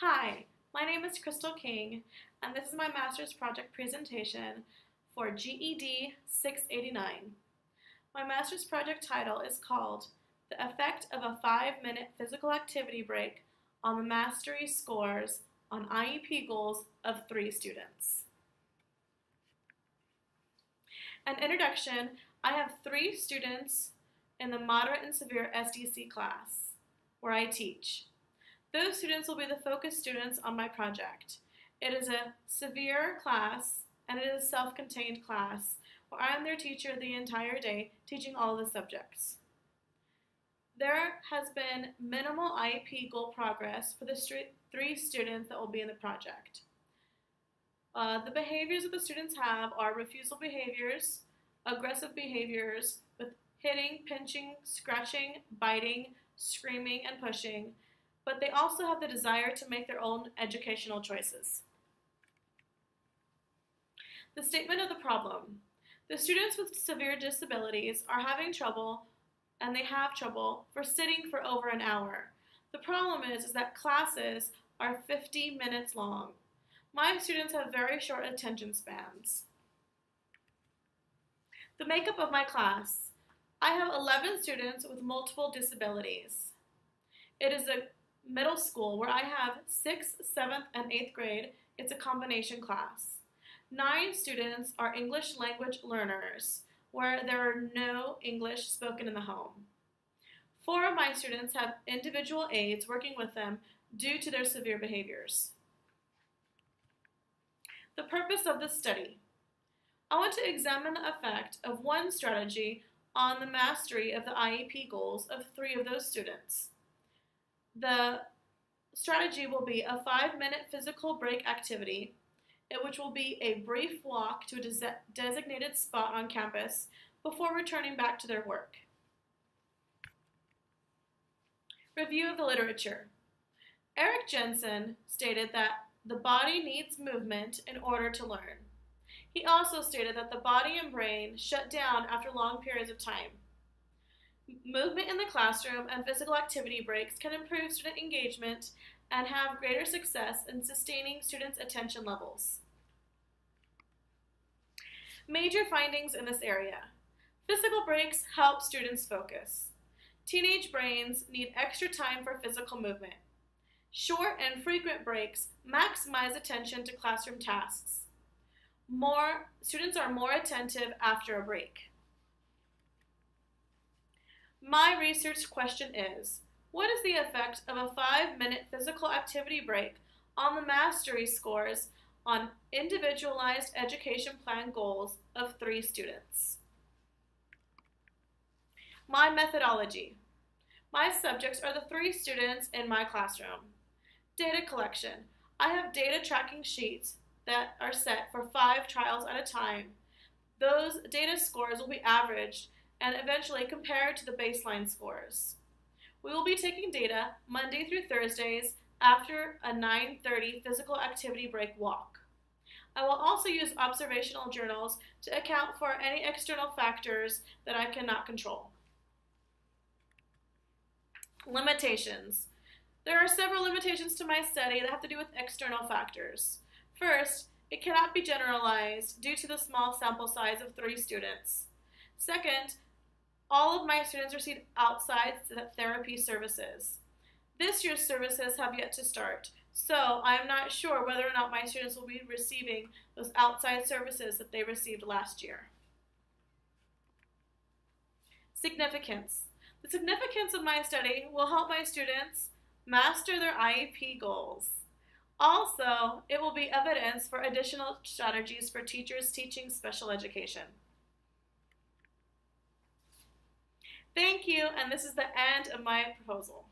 Hi, my name is Crystal King, and this is my master's project presentation for GED 689. My master's project title is called The Effect of a 5-Minute Physical Activity Break on the Mastery Scores on IEP Goals of 3 Students. An introduction, I have 3 students in the moderate and severe SDC class where I teach. Those students will be the focus students on my project. It is a severe class and it is a self-contained class where I am their teacher the entire day teaching all the subjects. There has been minimal IEP goal progress for the 3 students that will be in the project. The behaviors that the students have are refusal behaviors, aggressive behaviors with hitting, pinching, scratching, biting, screaming, and pushing, but they also have the desire to make their own educational choices. The statement of the problem. The students with severe disabilities are having trouble, and they have trouble, for sitting for over an hour. The problem is that classes are 50 minutes long. My students have very short attention spans. The makeup of my class. I have 11 students with multiple disabilities. It is a middle school where I have 6th, 7th, and 8th grade. It's a combination class. 9 students are English language learners where there are no English spoken in the home. 4 of my students have individual aides working with them due to their severe behaviors. The purpose of this study. I want to examine the effect of one strategy on the mastery of the IEP goals of 3 of those students. The strategy will be a 5-minute physical break activity, which will be a brief walk to a designated spot on campus before returning back to their work. Review of the literature. Eric Jensen stated that the body needs movement in order to learn. He also stated that the body and brain shut down after long periods of time. Movement in the classroom and physical activity breaks can improve student engagement and have greater success in sustaining students' attention levels. Major findings in this area. Physical breaks help students focus. Teenage brains need extra time for physical movement. Short and frequent breaks maximize attention to classroom tasks. Students are more attentive after a break. My research question is, what is the effect of a 5-minute physical activity break on the mastery scores on individualized education plan goals of 3 students? My methodology. My subjects are the 3 students in my classroom. Data collection. I have data tracking sheets that are set for 5 trials at a time. Those data scores will be averaged and eventually compared to the baseline scores. We will be taking data Monday through Thursdays after a 9:30 physical activity break walk. I will also use observational journals to account for any external factors that I cannot control. Limitations. There are several limitations to my study that have to do with external factors. First, it cannot be generalized due to the small sample size of 3 students. Second, all of my students receive outside therapy services. This year's services have yet to start, so I am not sure whether or not my students will be receiving those outside services that they received last year. Significance. The significance of my study will help my students master their IEP goals. Also, it will be evidence for additional strategies for teachers teaching special education. Thank you, and this is the end of my proposal.